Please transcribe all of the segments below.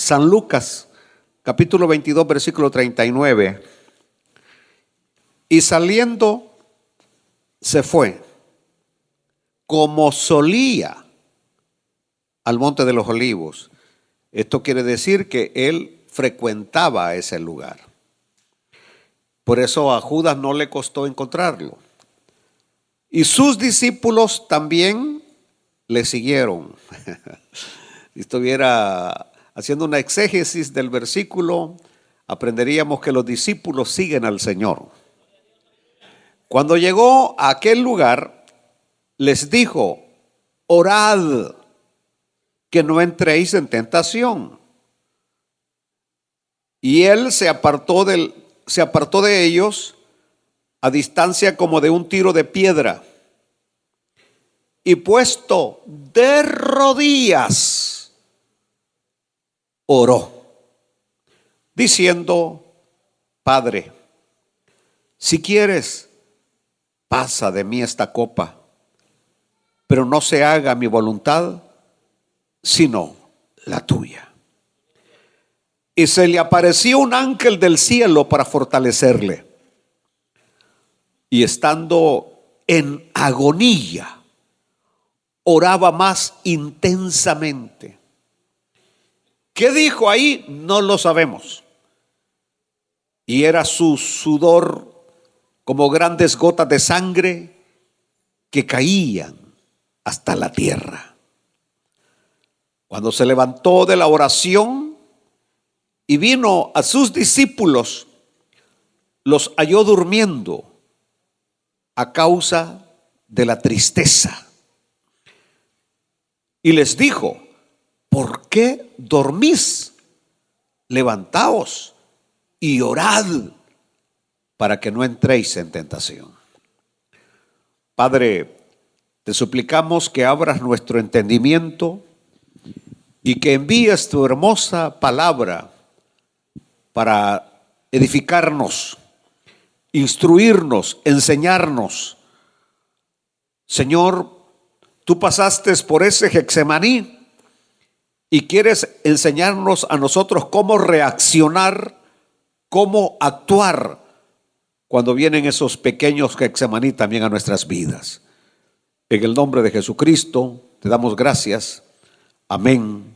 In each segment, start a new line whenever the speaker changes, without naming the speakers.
San Lucas, capítulo 22, versículo 39. Y saliendo se fue, como solía, al monte de los olivos. Esto quiere decir que él frecuentaba ese lugar. Por eso a Judas no le costó encontrarlo. Y sus discípulos también le siguieron. Si estuviera haciendo una exégesis del versículo, aprenderíamos que los discípulos siguen al Señor. Cuando llegó a aquel lugar, les dijo: orad, que no entréis en tentación. Y él se apartó de ellos a distancia como de un tiro de piedra, y puesto de rodillas, oró, diciendo: Padre, si quieres, pasa de mí esta copa, pero no se haga mi voluntad, sino la tuya. Y se le apareció un ángel del cielo para fortalecerle. Y estando en agonía, oraba más intensamente. ¿Qué dijo ahí? No lo sabemos. Y era su sudor como grandes gotas de sangre que caían hasta la tierra. Cuando se levantó de la oración y vino a sus discípulos, los halló durmiendo a causa de la tristeza. Y les dijo: ¿por qué dormís? Levantaos y orad para que no entréis en tentación. Padre, te suplicamos que abras nuestro entendimiento y que envíes tu hermosa palabra para edificarnos, instruirnos, enseñarnos. Señor, tú pasaste por ese Getsemaní y quieres enseñarnos a nosotros cómo reaccionar, cómo actuar cuando vienen esos pequeños Getsemaní también a nuestras vidas. En el nombre de Jesucristo te damos gracias. Amén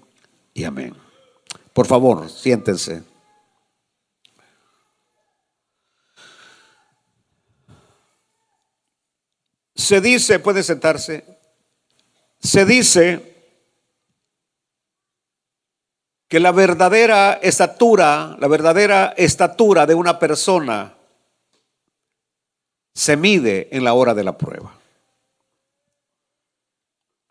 y amén. Por favor, siéntense. Se dice, puede sentarse, se dice que la verdadera estatura de una persona se mide en la hora de la prueba.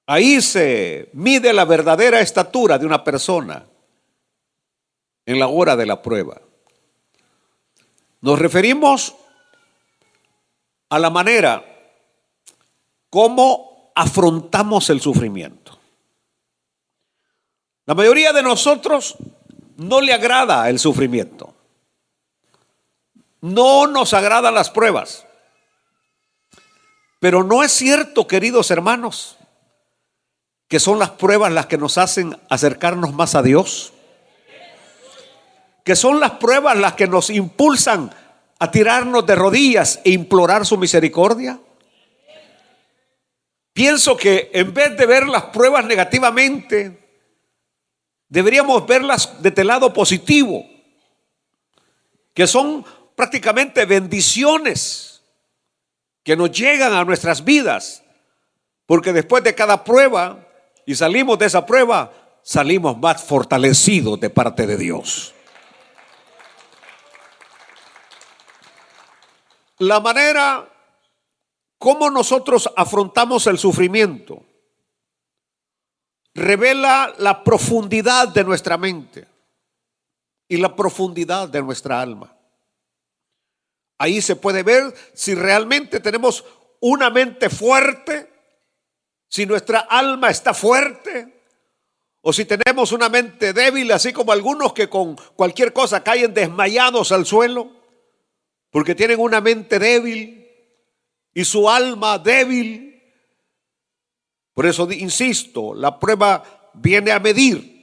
Ahí se mide la verdadera estatura de una persona en la hora de la prueba. Nos referimos a la manera cómo afrontamos el sufrimiento. La mayoría de nosotros no le agrada el sufrimiento. No nos agradan las pruebas. Pero no es cierto, queridos hermanos, que son las pruebas las que nos hacen acercarnos más a Dios. Que son las pruebas las que nos impulsan a tirarnos de rodillas e implorar su misericordia. Pienso que en vez de ver las pruebas negativamente, deberíamos verlas desde el lado positivo, que son prácticamente bendiciones que nos llegan a nuestras vidas, porque después de cada prueba, y salimos de esa prueba, salimos más fortalecidos de parte de Dios. La manera como nosotros afrontamos el sufrimiento revela la profundidad de nuestra mente y la profundidad de nuestra alma. Ahí se puede ver si realmente tenemos una mente fuerte, si nuestra alma está fuerte, o si tenemos una mente débil, así como algunos que con cualquier cosa caen desmayados al suelo, porque tienen una mente débil y su alma débil. Por eso insisto, la prueba viene a medir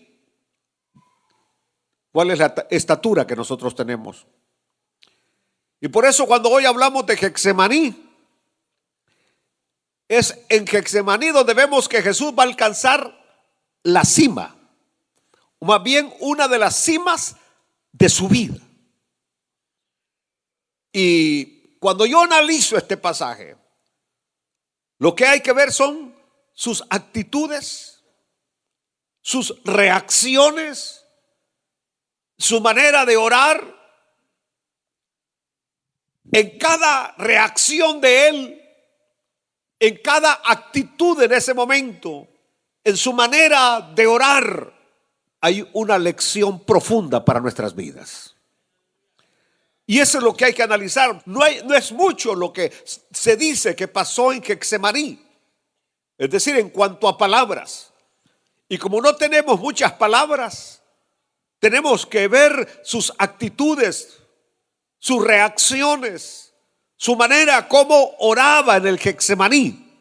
cuál es la estatura que nosotros tenemos. Y por eso cuando hoy hablamos de Getsemaní, es en Getsemaní donde vemos que Jesús va a alcanzar la cima, o más bien una de las cimas de su vida. Y cuando yo analizo este pasaje, lo que hay que ver son sus actitudes, sus reacciones, su manera de orar. En cada reacción de él, en cada actitud en ese momento, en su manera de orar, hay una lección profunda para nuestras vidas. Y eso es lo que hay que analizar. No es mucho lo que se dice que pasó en Getsemaní, es decir, en cuanto a palabras. Y como no tenemos muchas palabras, tenemos que ver sus actitudes, sus reacciones, su manera como oraba en el Getsemaní.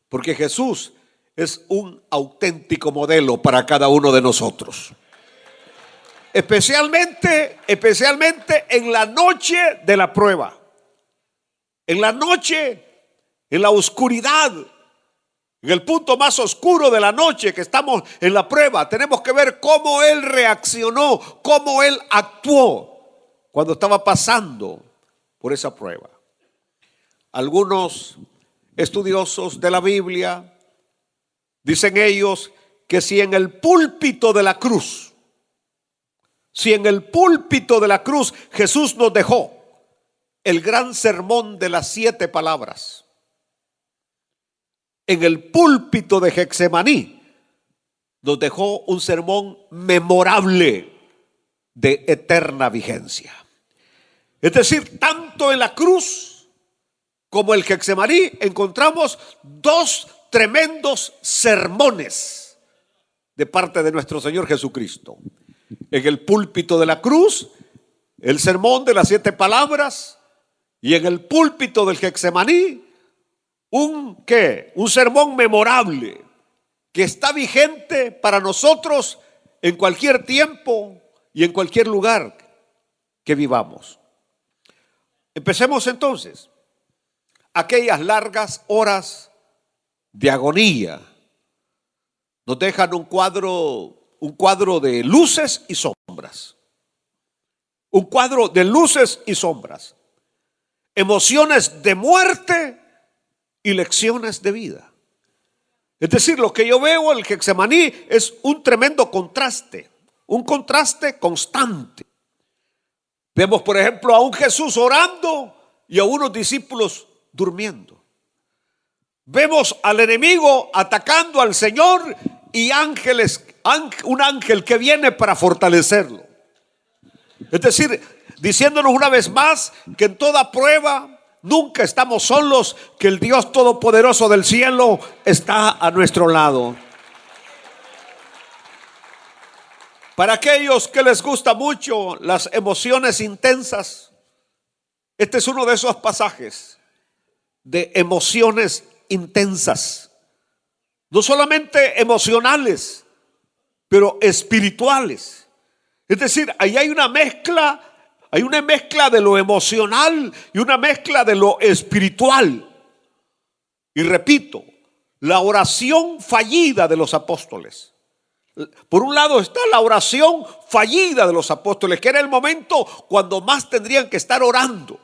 Porque Jesús es un auténtico modelo para cada uno de nosotros. Especialmente en la noche de la prueba. En la noche, en la oscuridad, en el punto más oscuro de la noche que estamos en la prueba, tenemos que ver cómo Él reaccionó, cómo Él actuó cuando estaba pasando por esa prueba. Algunos estudiosos de la Biblia dicen ellos que si en el púlpito de la cruz, Jesús nos dejó el gran sermón de las 7 palabras, en el púlpito de Getsemaní nos dejó un sermón memorable de eterna vigencia. Es decir, tanto en la cruz como en el Getsemaní encontramos 2 tremendos sermones de parte de nuestro Señor Jesucristo. En el púlpito de la cruz, el sermón de las 7 palabras, y en el púlpito del Getsemaní, un sermón memorable que está vigente para nosotros en cualquier tiempo y en cualquier lugar que vivamos. Empecemos entonces. Aquellas largas horas de agonía nos dejan un cuadro de luces y sombras. Un cuadro de luces y sombras. Emociones de muerte y lecciones de vida. Es decir, lo que yo veo en el Getsemaní es un tremendo contraste, un contraste constante. Vemos, por ejemplo, a un Jesús orando y a unos discípulos durmiendo. Vemos al enemigo atacando al Señor y un ángel que viene para fortalecerlo. Es decir, diciéndonos una vez más que en toda prueba nunca estamos solos, que el Dios Todopoderoso del cielo está a nuestro lado. Para aquellos que les gusta mucho las emociones intensas, este es uno de esos pasajes de emociones intensas, no solamente emocionales, pero espirituales. Es decir, ahí hay una mezcla de lo emocional y una mezcla de lo espiritual. Y repito, la oración fallida de los apóstoles. Por un lado está la oración fallida de los apóstoles, que era el momento cuando más tendrían que estar orando.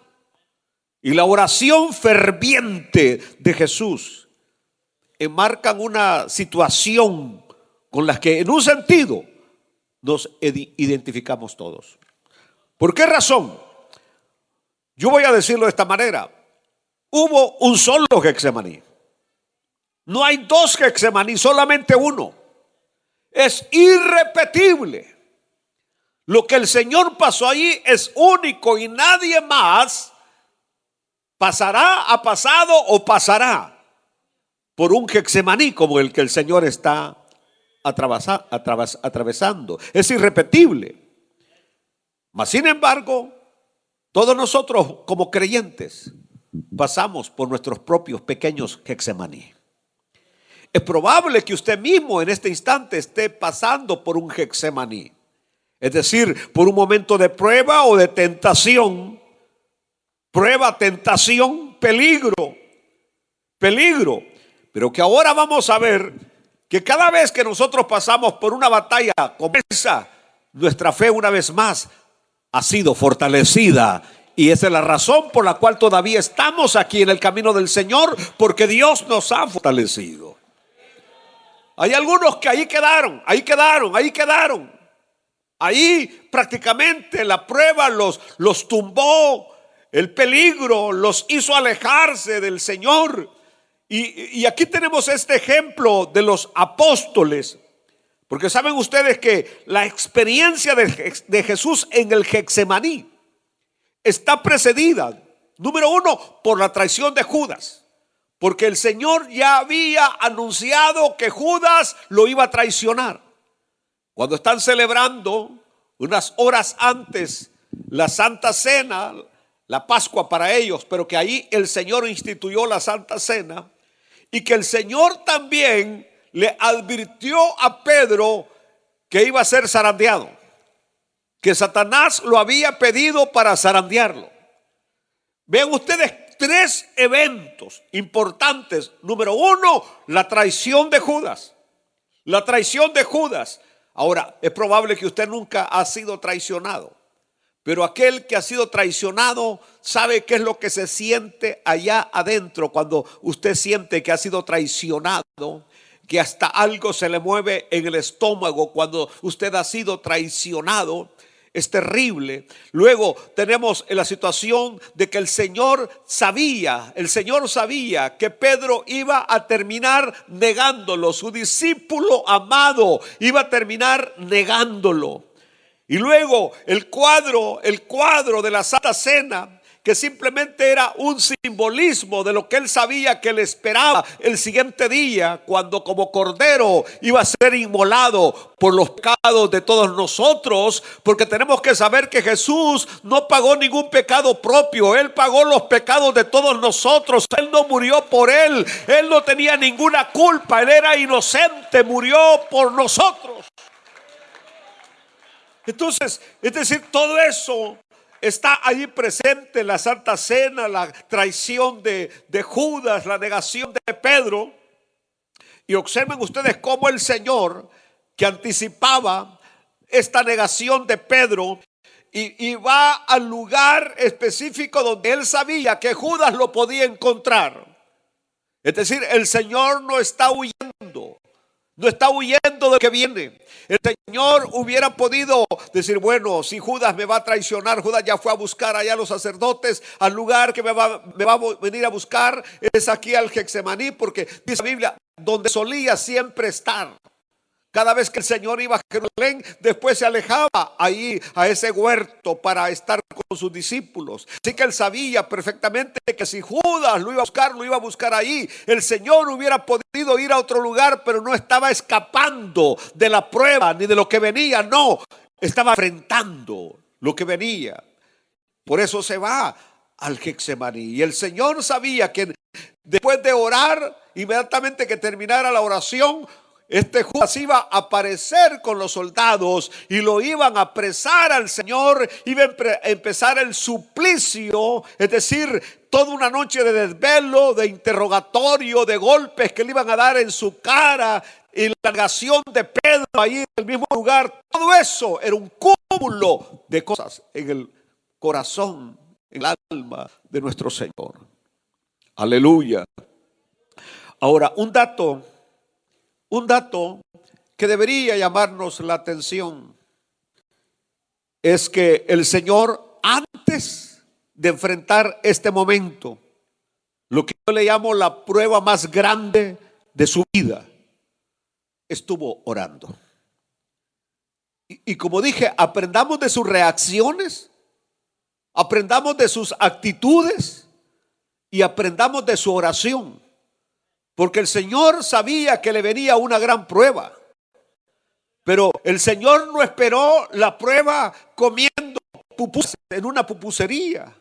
Y la oración ferviente de Jesús enmarcan una situación con la que en un sentido nos identificamos todos. ¿Por qué razón? Yo voy a decirlo de esta manera. Hubo un solo Getsemaní. No hay 2 Getsemaní, solamente uno. Es irrepetible. Lo que el Señor pasó allí es único y nadie más ha pasado o pasará por un Getsemaní como el que el Señor está atravesando. Es irrepetible. Mas sin embargo, todos nosotros como creyentes pasamos por nuestros propios pequeños Getsemaní. Es probable que usted mismo en este instante esté pasando por un Getsemaní. Es decir, por un momento de prueba o de tentación. Prueba, tentación, peligro. Peligro. Pero que ahora vamos a ver que cada vez que nosotros pasamos por una batalla como esa, nuestra fe una vez más ha sido fortalecida. Y esa es la razón por la cual todavía estamos aquí en el camino del Señor, porque Dios nos ha fortalecido. Hay algunos que ahí quedaron. Ahí prácticamente la prueba los tumbó, el peligro los hizo alejarse del Señor. Y aquí tenemos este ejemplo de los apóstoles. Porque saben ustedes que la experiencia de Jesús en el Getsemaní está precedida, número uno, por la traición de Judas. Porque el Señor ya había anunciado que Judas lo iba a traicionar. Cuando están celebrando unas horas antes la Santa Cena, la Pascua para ellos, pero que ahí el Señor instituyó la Santa Cena, y que el Señor también le advirtió a Pedro que iba a ser zarandeado, que Satanás lo había pedido para zarandearlo. Vean ustedes tres eventos importantes. Número uno, la traición de Judas. La traición de Judas. Ahora, es probable que usted nunca ha sido traicionado, pero aquel que ha sido traicionado sabe qué es lo que se siente allá adentro cuando usted siente que ha sido traicionado, que hasta algo se le mueve en el estómago cuando usted ha sido traicionado. Es terrible. Luego tenemos la situación de que el Señor sabía que Pedro iba a terminar negándolo. Su discípulo amado iba a terminar negándolo. Y luego el cuadro de la Santa Cena, que simplemente era un simbolismo de lo que él sabía que le esperaba el siguiente día, cuando como cordero iba a ser inmolado por los pecados de todos nosotros. Porque tenemos que saber que Jesús no pagó ningún pecado propio, Él pagó los pecados de todos nosotros. Él no murió por Él no tenía ninguna culpa, Él era inocente, murió por nosotros. Entonces, es decir, todo eso está ahí presente en la Santa Cena, la traición de Judas, la negación de Pedro. Y observen ustedes cómo el Señor, que anticipaba esta negación de Pedro, y va al lugar específico donde él sabía que Judas lo podía encontrar. Es decir, el Señor no está huyendo. No está huyendo de lo que viene. El Señor hubiera podido decir, bueno, si Judas me va a traicionar, Judas ya fue a buscar allá a los sacerdotes, al lugar que me va a venir a buscar, es aquí al Getsemaní, porque dice la Biblia, donde solía siempre estar. Cada vez que el Señor iba a Jerusalén, después se alejaba ahí a ese huerto para estar con sus discípulos. Así que él sabía perfectamente que si Judas lo iba a buscar ahí. El Señor hubiera podido ir a otro lugar, pero no estaba escapando de la prueba ni de lo que venía. No, estaba enfrentando lo que venía. Por eso se va al Getsemaní. Y el Señor sabía que después de orar, inmediatamente que terminara la oración, Judas iba a aparecer con los soldados y lo iban a apresar al Señor. Iba a empezar el suplicio, es decir, toda una noche de desvelo, de interrogatorio, de golpes que le iban a dar en su cara, y la negación de Pedro ahí en el mismo lugar. Todo eso era un cúmulo de cosas en el corazón, en el alma de nuestro Señor. Aleluya. Ahora, un dato que debería llamarnos la atención es que el Señor, antes de enfrentar este momento, lo que yo le llamo la prueba más grande de su vida, estuvo orando. Y como dije, aprendamos de sus reacciones, aprendamos de sus actitudes y aprendamos de su oración. Porque el Señor sabía que le venía una gran prueba. Pero el Señor no esperó la prueba comiendo pupusas en una pupusería.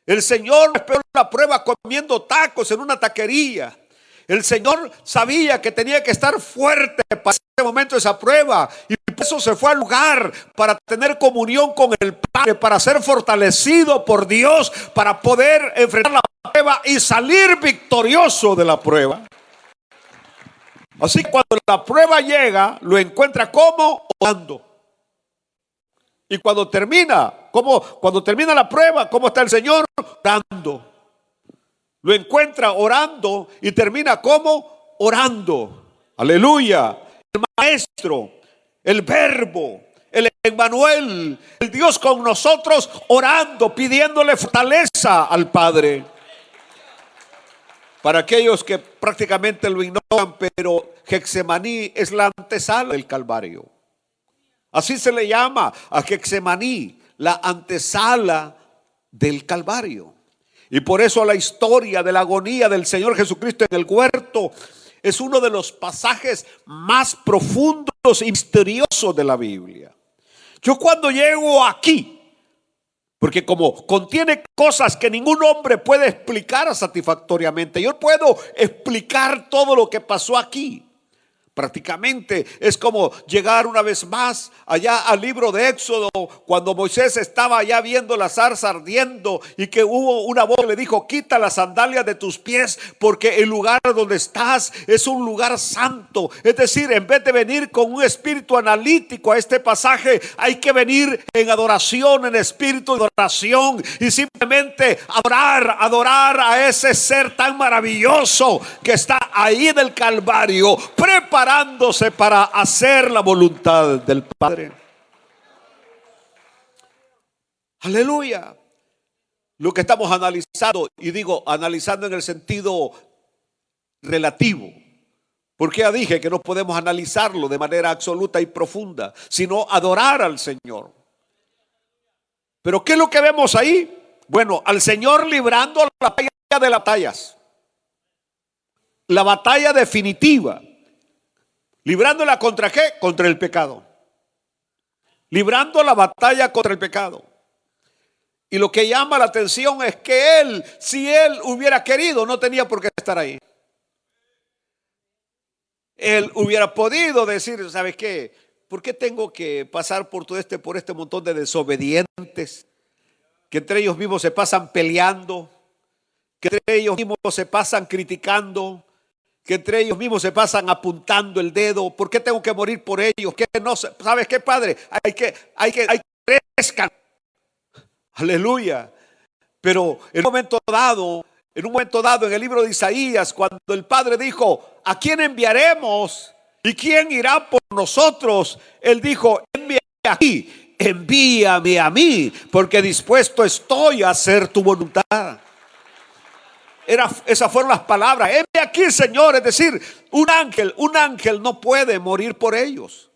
El Señor no esperó la prueba comiendo tacos en una taquería. El Señor sabía que tenía que estar fuerte para ese momento, esa prueba. Y eso se fue al lugar para tener comunión con el Padre, para ser fortalecido por Dios, para poder enfrentar la prueba y salir victorioso de la prueba. Así que cuando la prueba llega, lo encuentra como orando. Y cuando termina la prueba, ¿cómo está el Señor? Orando. Lo encuentra orando y termina como orando. Aleluya. El Maestro, el Verbo, el Emmanuel, el Dios con nosotros, orando, pidiéndole fortaleza al Padre. Para aquellos que prácticamente lo ignoran, pero Getsemaní es la antesala del Calvario. Así se le llama a Getsemaní, la antesala del Calvario. Y por eso la historia de la agonía del Señor Jesucristo en el huerto es uno de los pasajes más profundos y misteriosos de la Biblia. Yo cuando llego aquí, porque como contiene cosas que ningún hombre puede explicar satisfactoriamente, yo puedo explicar todo lo que pasó aquí. Prácticamente es como llegar una vez más allá al libro de Éxodo, cuando Moisés estaba allá viendo la zarza ardiendo y que hubo una voz que le dijo: quita las sandalias de tus pies porque el lugar donde estás es un lugar santo. Es decir, en vez de venir con un espíritu analítico a este pasaje, hay que venir en adoración, en espíritu de adoración y simplemente adorar a ese ser tan maravilloso que está ahí en el Calvario, preparándose para hacer la voluntad del Padre. Aleluya. Lo que estamos analizando, y digo analizando en el sentido relativo, porque ya dije que no podemos analizarlo de manera absoluta y profunda, sino adorar al Señor. Pero ¿qué es lo que vemos ahí? Bueno, al Señor librando la batalla de las batallas, la batalla definitiva. ¿Librándola contra qué? Contra el pecado. Librando la batalla contra el pecado. Y lo que llama la atención es que Él, si Él hubiera querido, no tenía por qué estar ahí. Él hubiera podido decir: ¿sabes qué? ¿Por qué tengo que pasar por este montón de desobedientes? Que entre ellos mismos se pasan peleando, que entre ellos mismos se pasan criticando, que entre ellos mismos se pasan apuntando el dedo. ¿Por qué tengo que morir por ellos? ¿Qué no? ¿Sabes qué, Padre? Hay que crezcan. Aleluya. Pero en un momento dado en el libro de Isaías, cuando el Padre dijo: ¿a quién enviaremos? ¿Y quién irá por nosotros? Él dijo: envíame aquí, envíame a mí, porque dispuesto estoy a hacer tu voluntad. Esas fueron las palabras: heme aquí, Señor. Es decir, un ángel no puede morir por ellos.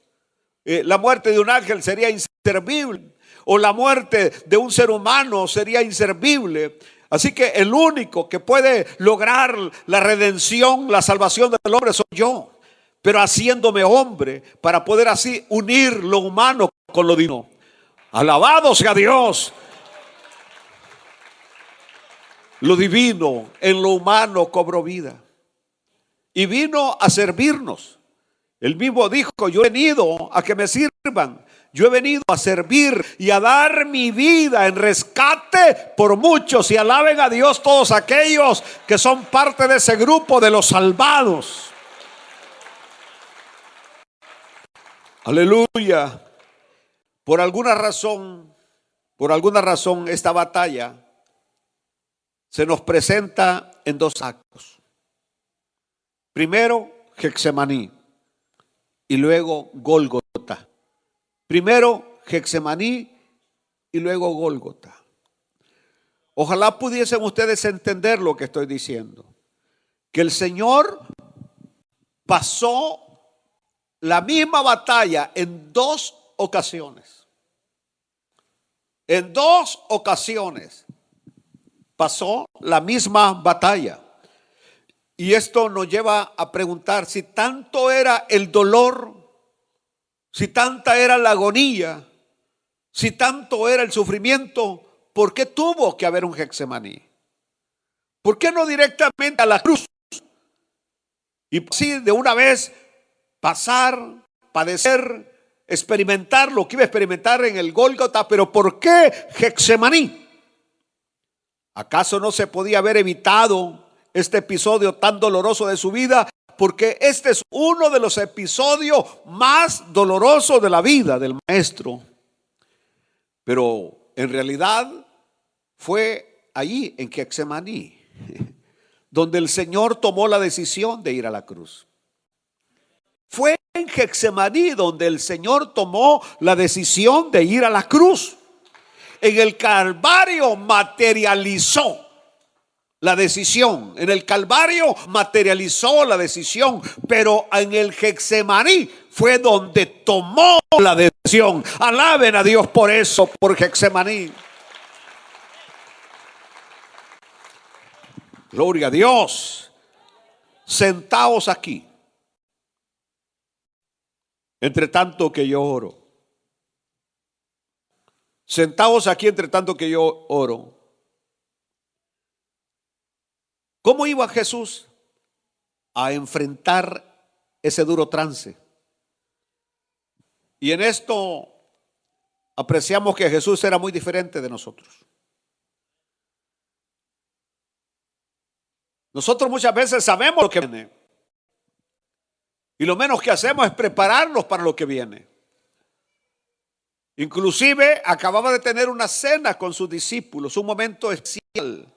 La muerte de un ángel sería inservible, o la muerte de un ser humano sería inservible. Así que el único que puede lograr la redención, la salvación del hombre, soy yo, pero haciéndome hombre para poder así unir lo humano con lo divino. Alabado sea Dios. Lo divino en lo humano cobró vida y vino a servirnos. Él mismo dijo: yo he venido a que me sirvan, yo he venido a servir y a dar mi vida en rescate por muchos. Y alaben a Dios todos aquellos que son parte de ese grupo de los salvados. Aleluya. Por alguna razón esta batalla se nos presenta en dos actos. Primero, Getsemaní y luego Gólgota. Primero Getsemaní y luego Gólgota. Ojalá pudiesen ustedes entender lo que estoy diciendo. Que el Señor pasó la misma batalla en dos ocasiones. En dos ocasiones pasó la misma batalla. Y esto nos lleva a preguntar: si tanto era el dolor, si tanta era la agonía, si tanto era el sufrimiento, ¿por qué tuvo que haber un Getsemaní? ¿Por qué no directamente a la cruz? Y así de una vez pasar, padecer experimentar lo que iba a experimentar en el Gólgota. Pero ¿por qué Getsemaní? ¿Acaso no se podía haber evitado este episodio tan doloroso de su vida? Porque este es uno de los episodios más dolorosos de la vida del maestro. Pero en realidad fue allí en Getsemaní donde el Señor tomó la decisión de ir a la cruz. Fue en Getsemaní donde el Señor tomó la decisión de ir a la cruz. En el Calvario materializó la decisión. En el Calvario materializó la decisión. Pero en el Getsemaní fue donde tomó la decisión. Alaben a Dios por eso, por Getsemaní. Gloria a Dios. Sentaos aquí, entre tanto que yo oro. Sentaos aquí entre tanto que yo oro. ¿Cómo iba Jesús a enfrentar ese duro trance? Y en esto apreciamos que Jesús era muy diferente de nosotros. Nosotros muchas veces sabemos lo que viene y lo menos que hacemos es prepararnos para lo que viene. Inclusive acababa de tener una cena con sus discípulos, un momento especial.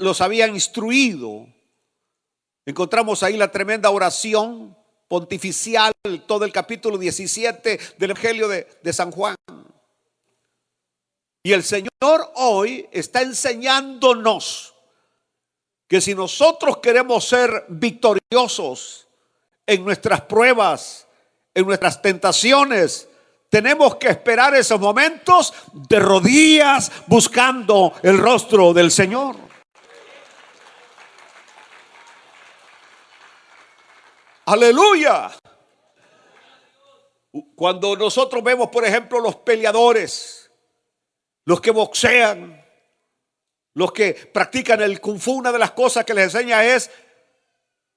Los habían instruido. Encontramos ahí la tremenda oración pontificial, todo el capítulo 17 del Evangelio de San Juan. Y el Señor hoy está enseñándonos que si nosotros queremos ser victoriosos en nuestras pruebas, en nuestras tentaciones, tenemos que esperar esos momentos de rodillas buscando el rostro del Señor. Aleluya. Cuando nosotros vemos, por ejemplo, los peleadores, los que boxean, los que practican el kung fu, una de las cosas que les enseña es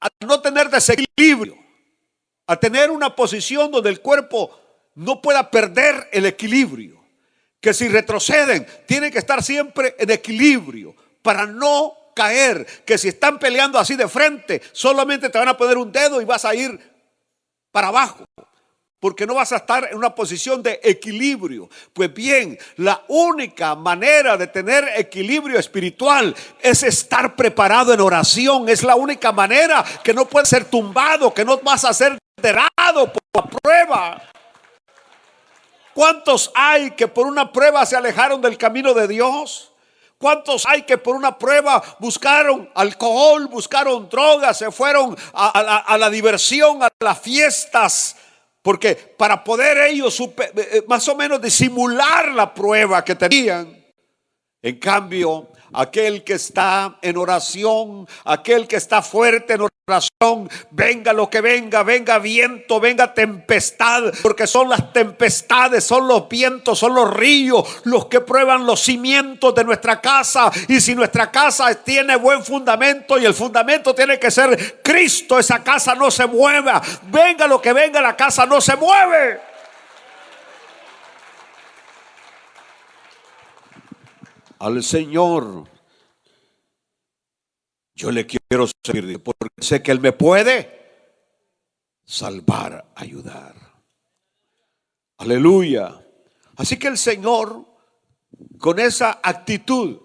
a no tener desequilibrio, a tener una posición donde el cuerpo no pueda perder el equilibrio, que si retroceden tienen que estar siempre en equilibrio para no caer, que si están peleando así de frente solamente te van a poner un dedo y vas a ir para abajo, porque no vas a estar en una posición de equilibrio. Pues bien, la única manera de tener equilibrio espiritual es estar preparado en oración. Es la única manera, que no puedes ser tumbado, que no vas a ser derrotado por la prueba. ¿Cuántos hay que por una prueba se alejaron del camino de Dios? ¿Cuántos hay que por una prueba buscaron alcohol, buscaron drogas, se fueron a la diversión, a las fiestas? Porque para poder ellos más o menos disimular la prueba que tenían. En cambio, aquel que está en oración, aquel que está fuerte en oración, venga lo que venga, venga viento, venga tempestad, porque son las tempestades, son los vientos, son los ríos los que prueban los cimientos de nuestra casa. Y si nuestra casa tiene buen fundamento, y el fundamento tiene que ser Cristo, esa casa no se mueva. Venga lo que venga, la casa no se mueve. Al Señor yo le quiero servir, porque sé que Él me puede salvar, ayudar. Aleluya. Así que el Señor, con esa actitud,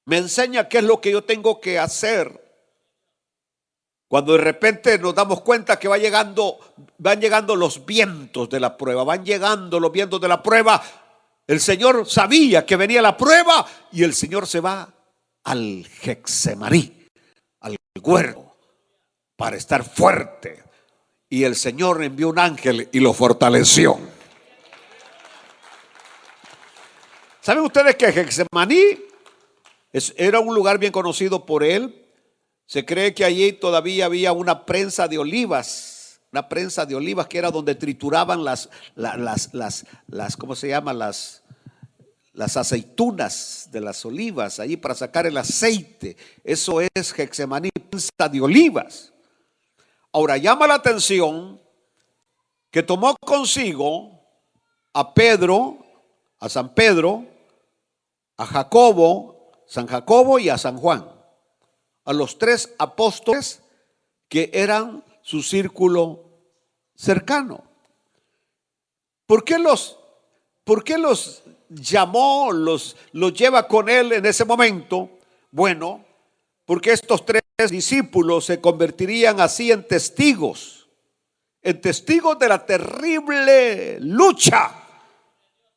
me enseña qué es lo que yo tengo que hacer. Cuando de repente nos damos cuenta que van llegando los vientos de la prueba, van llegando los vientos de la prueba. El Señor sabía que venía la prueba y el Señor se va al Getsemaní, al huerto, para estar fuerte. Y el Señor envió un ángel y lo fortaleció. ¿Saben ustedes que Getsemaní era un lugar bien conocido por él? Se cree que allí todavía había una prensa de olivas. Una prensa de olivas que era donde trituraban ¿cómo se llama? Las aceitunas de las olivas, allí para sacar el aceite. Eso es Getsemaní, prensa de olivas. Ahora llama la atención que tomó consigo a Pedro, a San Pedro, a Jacobo, San Jacobo y a San Juan, a los 3 apóstoles que eran su círculo cercano. ¿Por qué los llamó, los lleva con él en ese momento? Bueno, porque estos 3 discípulos se convertirían así en testigos de la terrible lucha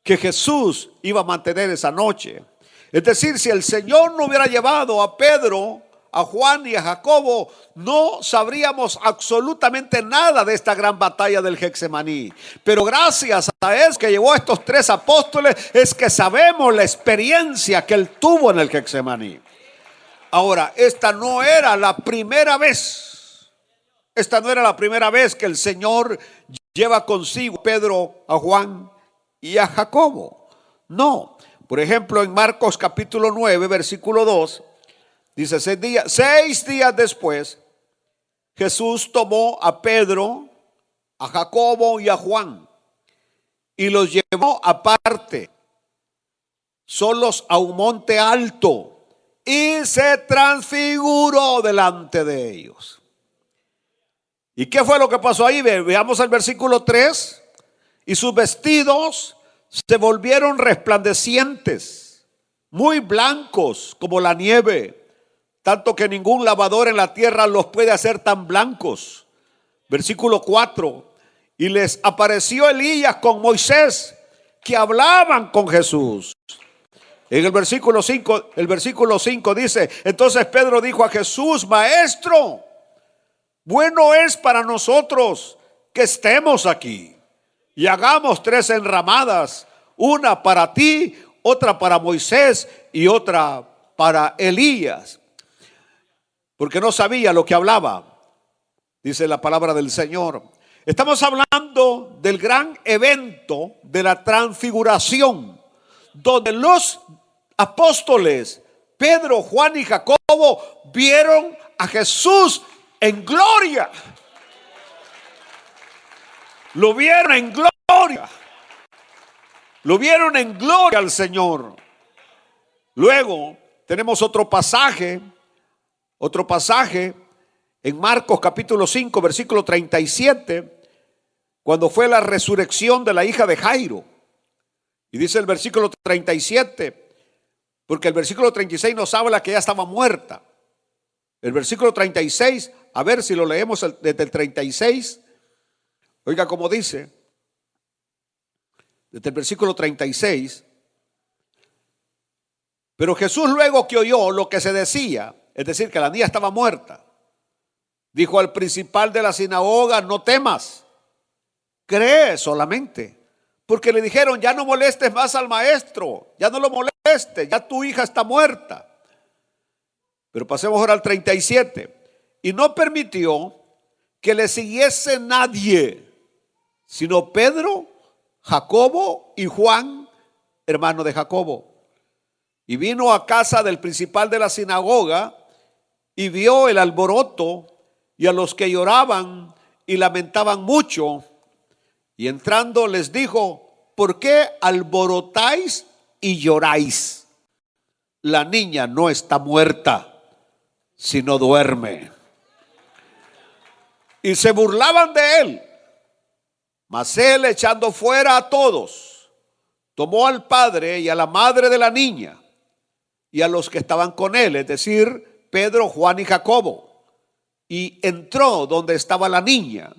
que Jesús iba a mantener esa noche. Es decir, si el Señor no hubiera llevado a Pedro, a Juan y a Jacobo, no sabríamos absolutamente nada de esta gran batalla del Getsemaní. Pero gracias a él que llevó a estos 3 apóstoles es que sabemos la experiencia que él tuvo en el Getsemaní. Ahora, esta no era la primera vez que el Señor lleva consigo a Pedro, a Juan y a Jacobo. No. Por ejemplo, en Marcos capítulo 9, versículo 2, dice: 6 días después, Jesús tomó a Pedro, a Jacobo y a Juan y los llevó aparte, solos a un monte alto, y se transfiguró delante de ellos. ¿Y qué fue lo que pasó ahí? Veamos el versículo 3. Y sus vestidos se volvieron resplandecientes, muy blancos como la nieve, tanto que ningún lavador en la tierra los puede hacer tan blancos. Versículo 4. Y les apareció Elías con Moisés, que hablaban con Jesús. En el versículo 5 dice: entonces Pedro dijo a Jesús: Maestro, bueno es para nosotros que estemos aquí, y hagamos 3 enramadas, una para ti, otra para Moisés y otra para Elías. Porque no sabía lo que hablaba, dice la palabra del Señor. Estamos hablando del gran evento de la transfiguración, donde los apóstoles Pedro, Juan y Jacobo vieron a Jesús en gloria. Lo vieron en gloria. Lo vieron en gloria al Señor. Luego tenemos otro pasaje en Marcos capítulo 5, versículo 37, cuando fue la resurrección de la hija de Jairo. Y dice el versículo 37, porque el versículo 36 nos habla que ella estaba muerta. El versículo 36, a ver si lo leemos desde el 36. Oiga cómo dice, desde el versículo 36. Pero Jesús, luego que oyó lo que se decía, es decir, que la niña estaba muerta, dijo al principal de la sinagoga: no temas, cree solamente. Porque le dijeron: ya no molestes más al maestro, ya no lo molestes, ya tu hija está muerta. Pero pasemos ahora al 37. Y no permitió que le siguiese nadie, sino Pedro, Jacobo y Juan, hermano de Jacobo. Y vino a casa del principal de la sinagoga y vio el alboroto y a los que lloraban y lamentaban mucho. Y entrando les dijo: ¿por qué alborotáis y lloráis? La niña no está muerta, sino duerme. Y se burlaban de él. Mas él, echando fuera a todos, tomó al padre y a la madre de la niña y a los que estaban con él, es decir, Pedro, Juan y Jacobo, y entró donde estaba la niña.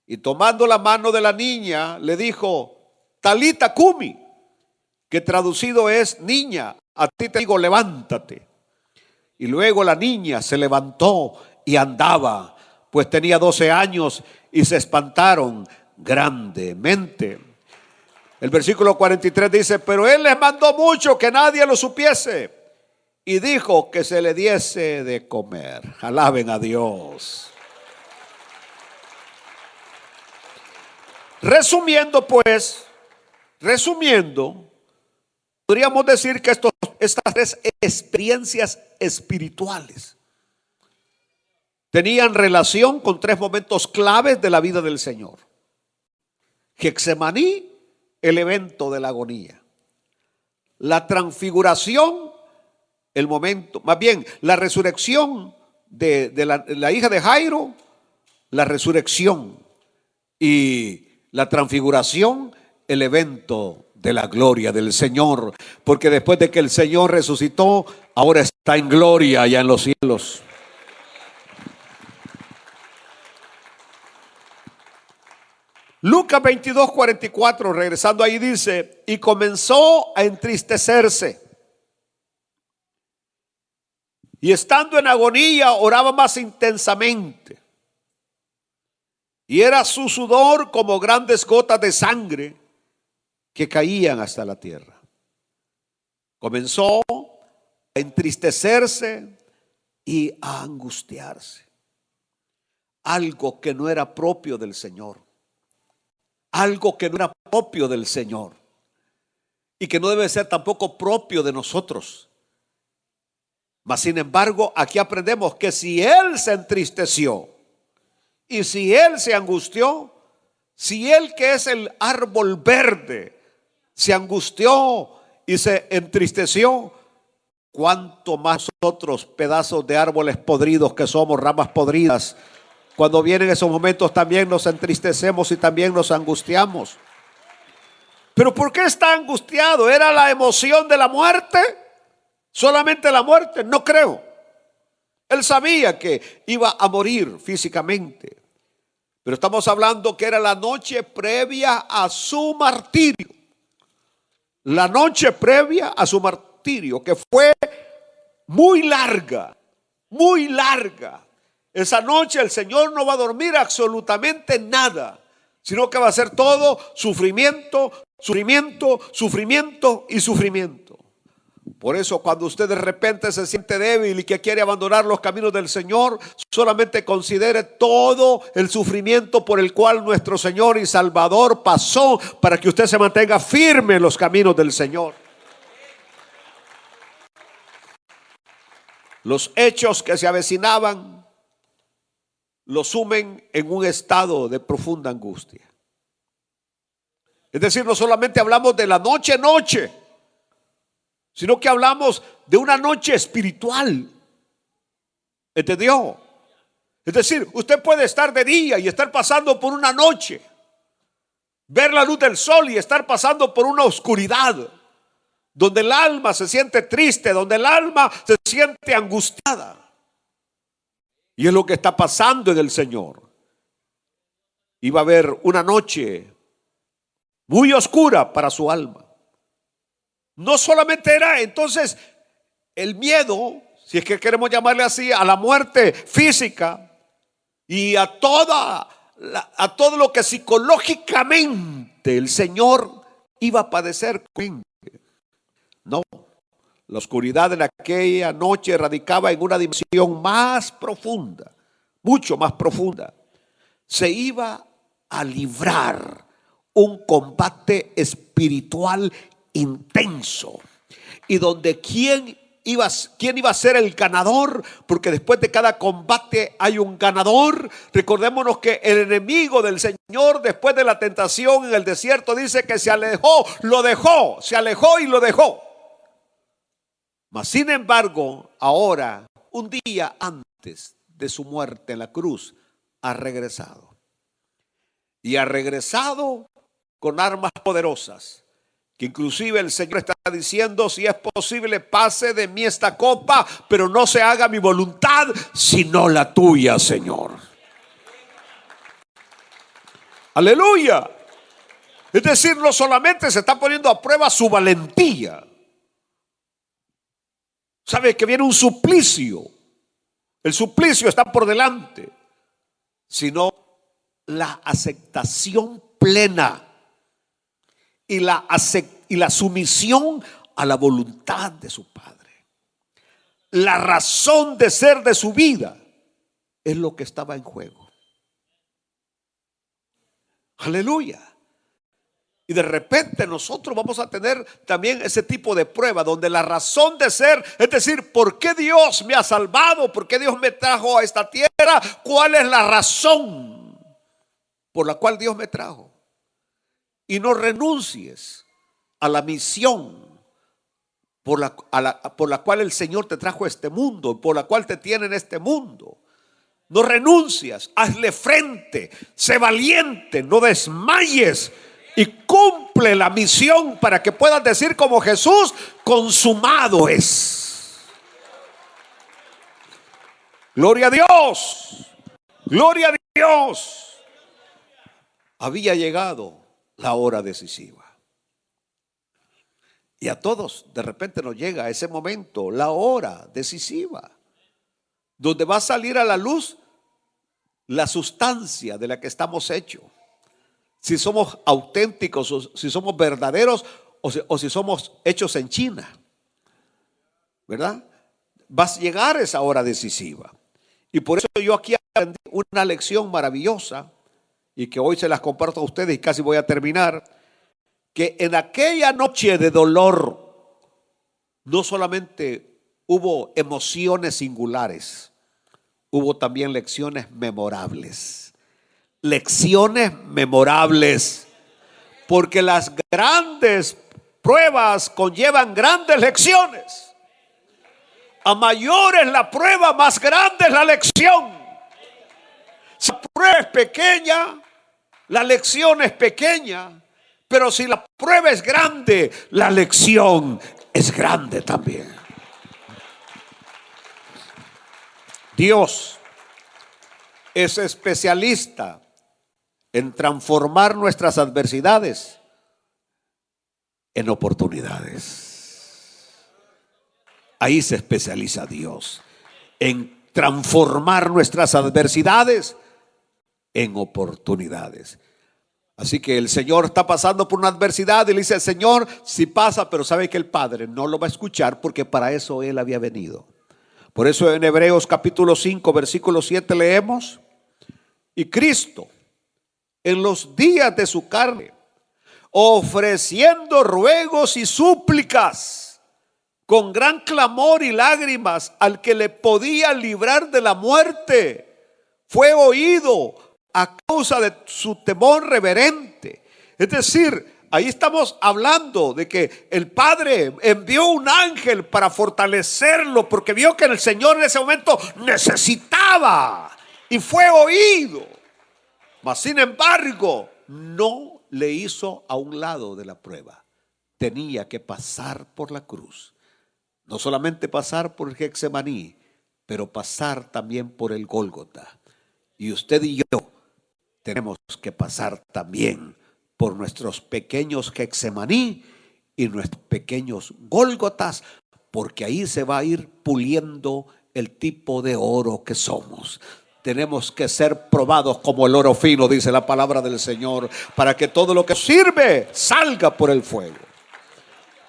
Y tomando la mano de la niña, le dijo: Talita cumi, que traducido es: niña, a ti te digo, levántate. Y luego la niña se levantó y andaba, pues tenía 12 años, y se espantaron grandemente. El versículo 43 dice: pero él les mandó mucho que nadie lo supiese, y dijo que se le diese de comer. Alaben a Dios. Resumiendo, podríamos decir que estas 3 experiencias espirituales tenían relación con 3 momentos claves de la vida del Señor. Getsemaní, el evento de la agonía. La transfiguración, el momento, más bien, la resurrección de la hija de Jairo, la resurrección, y la transfiguración, el evento de la gloria del Señor, porque después de que el Señor resucitó, ahora está en gloria allá en los cielos. Lucas 22:44, regresando ahí, dice: y comenzó a entristecerse, y estando en agonía oraba más intensamente, y era su sudor como grandes gotas de sangre que caían hasta la tierra. Comenzó a entristecerse y a angustiarse, algo que no era propio del Señor, algo que no era propio del Señor y que no debe ser tampoco propio de nosotros. Mas sin embargo, aquí aprendemos que si Él se entristeció y si Él se angustió, si Él, que es el árbol verde, se angustió y se entristeció, cuánto más nosotros, pedazos de árboles podridos que somos, ramas podridas, cuando vienen esos momentos también nos entristecemos y también nos angustiamos. ¿Pero por qué está angustiado? ¿Era la emoción de la muerte? ¿Solamente la muerte? No creo. Él sabía que iba a morir físicamente, pero estamos hablando que era la noche previa a su martirio. La noche previa a su martirio, que fue muy larga, muy larga. Esa noche el Señor no va a dormir absolutamente nada, sino que va a ser todo sufrimiento, sufrimiento, sufrimiento y sufrimiento. Por eso cuando usted de repente se siente débil y que quiere abandonar los caminos del Señor, solamente considere todo el sufrimiento por el cual nuestro Señor y Salvador pasó para que usted se mantenga firme en los caminos del Señor. Los hechos que se avecinaban lo sumen en un estado de profunda angustia. Es decir, no solamente hablamos de la noche, sino que hablamos de una noche espiritual. ¿Entendió? Es decir, usted puede estar de día y estar pasando por una noche, ver la luz del sol y estar pasando por una oscuridad, donde el alma se siente triste, donde el alma se siente angustiada. Y es lo que está pasando en el Señor. Iba a haber una noche muy oscura para su alma. No solamente era entonces el miedo, si es que queremos llamarle así, a la muerte física y a todo lo que psicológicamente el Señor iba a padecer. No, la oscuridad en aquella noche radicaba en una dimensión más profunda, mucho más profunda. Se iba a librar un combate espiritual intenso, y donde quién iba a ser el ganador, porque después de cada combate hay un ganador. Recordémonos que el enemigo del Señor, después de la tentación en el desierto, dice que se alejó, lo dejó, se alejó y lo dejó. Mas sin embargo, ahora, un día antes de su muerte en la cruz, ha regresado. Y ha regresado con armas poderosas, que inclusive el Señor está diciendo: si es posible, pase de mí esta copa, pero no se haga mi voluntad, sino la tuya, Señor. Aleluya. Es decir, no solamente se está poniendo a prueba su valentía. Sabe que viene un suplicio. El suplicio está por delante, sino la aceptación plena y la sumisión a la voluntad de su Padre. La razón de ser de su vida es lo que estaba en juego. Aleluya. Y de repente nosotros vamos a tener también ese tipo de prueba donde la razón de ser, es decir, ¿por qué Dios me ha salvado? ¿Por qué Dios me trajo a esta tierra? ¿Cuál es la razón por la cual Dios me trajo? y no renuncies a la misión por la cual el Señor te trajo a este mundo, por la cual te tiene en este mundo. No renuncias, hazle frente, sé valiente, no desmayes y cumple la misión para que puedas decir como Jesús: consumado es. Gloria a Dios, gloria a Dios. Había llegado la hora decisiva. Y a todos de repente nos llega ese momento, la hora decisiva, donde va a salir a la luz la sustancia de la que estamos hechos. Si somos auténticos, o si somos verdaderos, o si somos hechos en China, ¿verdad? Va a llegar esa hora decisiva. Y por eso yo aquí aprendí una lección maravillosa, y que hoy se las comparto a ustedes y casi voy a terminar. Que en aquella noche de dolor no solamente hubo emociones singulares, hubo también lecciones memorables. Lecciones memorables. Porque las grandes pruebas conllevan grandes lecciones. A mayor es la prueba, más grande es la lección. Si la prueba es pequeña, la lección es pequeña. Pero si la prueba es grande, la lección es grande también. Dios es especialista en transformar nuestras adversidades en oportunidades. Ahí se especializa Dios, en transformar nuestras adversidades en oportunidades. Así que el Señor está pasando por una adversidad y le dice: Señor, si pasa, pero sabe que el Padre no lo va a escuchar, porque para eso Él había venido. Por eso en Hebreos capítulo 5 versículo 7 leemos: y Cristo en los días de su carne, ofreciendo ruegos y súplicas con gran clamor y lágrimas al que le podía librar de la muerte, fue oído a causa de su temor reverente. Es decir, ahí estamos hablando de que el Padre envió un ángel para fortalecerlo, porque vio que el Señor en ese momento necesitaba y fue oído. Mas sin embargo, no le hizo a un lado de la prueba. Tenía que pasar por la cruz. No solamente pasar por el Getsemaní, pero pasar también por el Gólgota. Y usted y yo tenemos que pasar también por nuestros pequeños Getsemaní y nuestros pequeños Gólgotas, porque ahí se va a ir puliendo el tipo de oro que somos. Tenemos que ser probados como el oro fino, dice la palabra del Señor, para que todo lo que sirve salga por el fuego.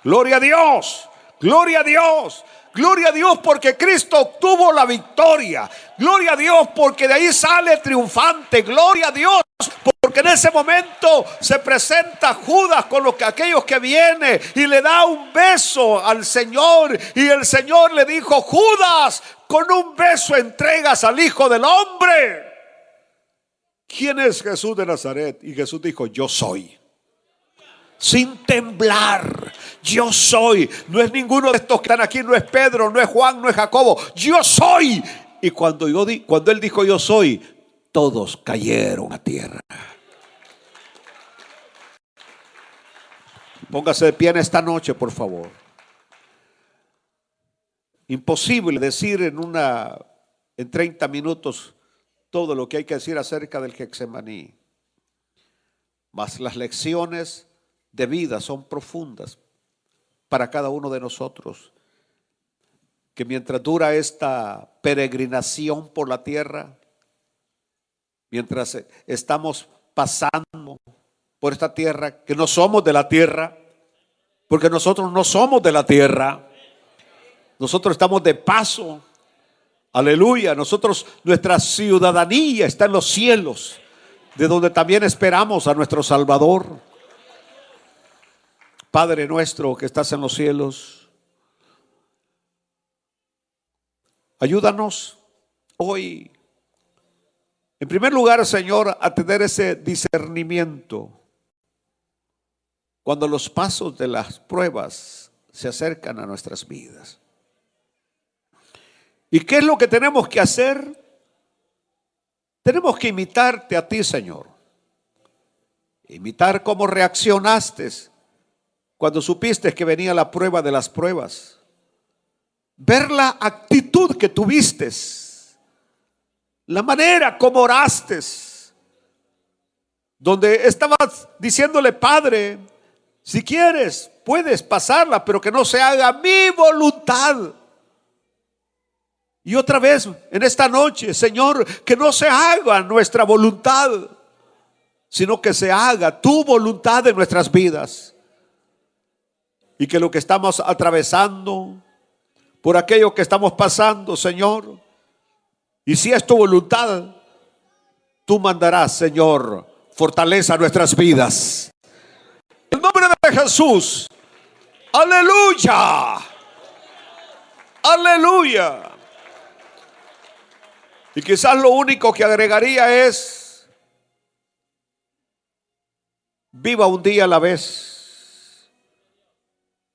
Gloria a Dios, gloria a Dios. Gloria a Dios porque Cristo obtuvo la victoria. Gloria a Dios porque de ahí sale triunfante. Gloria a Dios porque en ese momento se presenta Judas con aquellos que vienen y le da un beso al Señor. Y el Señor le dijo: Judas, con un beso entregas al Hijo del Hombre. ¿Quién es Jesús de Nazaret? Y Jesús dijo: yo soy. Sin temblar, yo soy. No es ninguno de estos que están aquí, no es Pedro, no es Juan, no es Jacobo. Yo soy. Y cuando él dijo yo soy, todos cayeron a tierra. Póngase de pie en esta noche, por favor. Imposible decir en 30 minutos todo lo que hay que decir acerca del Getsemaní. Mas las lecciones de vida son profundas para cada uno de nosotros, que mientras dura esta peregrinación por la tierra, mientras estamos pasando por esta tierra, que no somos de la tierra, porque nosotros no somos de la tierra, nosotros estamos de paso, aleluya, nuestra ciudadanía está en los cielos, de donde también esperamos a nuestro Salvador. Padre nuestro que estás en los cielos, ayúdanos hoy, en primer lugar, Señor, a tener ese discernimiento cuando los pasos de las pruebas se acercan a nuestras vidas. ¿Y qué es lo que tenemos que hacer? Tenemos que imitarte a ti, Señor. Imitar cómo reaccionaste cuando supiste que venía la prueba de las pruebas. Ver la actitud que tuviste, la manera como oraste, donde estabas diciéndole: Padre, si quieres, puedes pasarla, pero que no se haga mi voluntad. Y otra vez en esta noche, Señor, que no se haga nuestra voluntad, sino que se haga tu voluntad en nuestras vidas. Y que lo que estamos atravesando, por aquello que estamos pasando, Señor, y si es tu voluntad, tú mandarás, Señor, fortaleza a nuestras vidas. En el nombre de Jesús. Aleluya. Aleluya. Y quizás lo único que agregaría es: viva un día a la vez,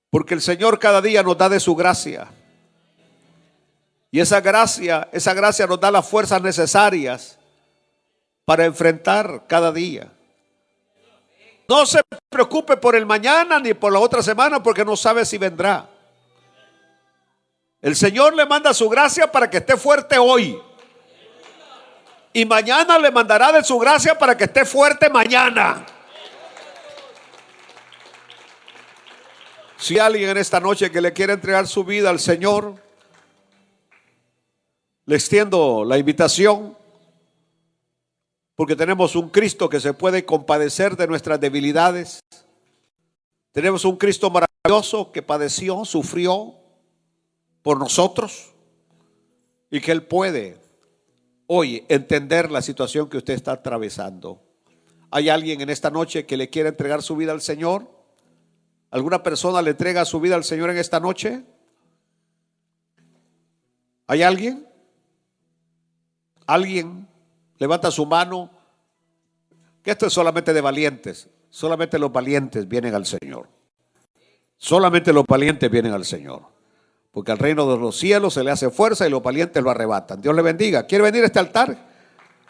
porque el Señor cada día nos da de su gracia. Y esa gracia nos da las fuerzas necesarias para enfrentar cada día. No se preocupe por el mañana ni por la otra semana, porque no sabe si vendrá. El Señor le manda su gracia para que esté fuerte hoy. Y mañana le mandará de su gracia para que esté fuerte mañana. Si alguien en esta noche que le quiere entregar su vida al Señor, le extiendo la invitación, porque tenemos un Cristo que se puede compadecer de nuestras debilidades. Tenemos un Cristo maravilloso que padeció, sufrió por nosotros, y que Él puede hoy entender la situación que usted está atravesando. ¿Hay alguien en esta noche que le quiere entregar su vida al Señor? ¿Alguna persona le entrega su vida al Señor en esta noche? ¿Hay alguien? ¿Alguien? Levanta su mano. Que esto es solamente de valientes. Solamente los valientes vienen al Señor. Solamente los valientes vienen al Señor. Porque al reino de los cielos se le hace fuerza y los valientes lo arrebatan. Dios le bendiga. ¿Quiere venir a este altar?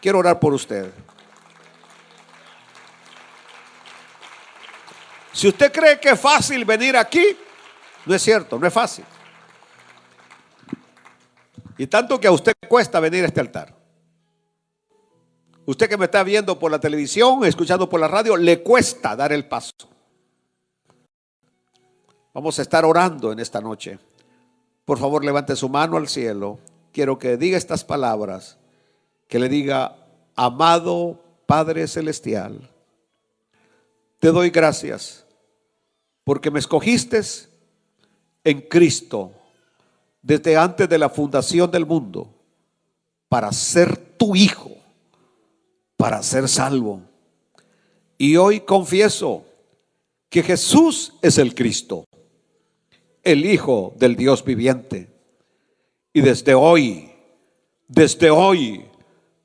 Quiero orar por usted. Si usted cree que es fácil venir aquí, no es cierto, no es fácil. Y tanto que a usted cuesta venir a este altar. Usted que me está viendo por la televisión, escuchando por la radio, le cuesta dar el paso. Vamos a estar orando en esta noche. Por favor, levante su mano al cielo. Quiero que diga estas palabras. Que le diga: amado Padre Celestial, te doy gracias porque me escogiste en Cristo desde antes de la fundación del mundo para ser tu hijo, para ser salvo. Y hoy confieso que Jesús es el Cristo, el Hijo del Dios viviente. Y desde hoy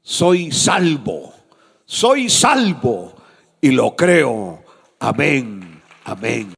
soy salvo y lo creo. Amén, amén.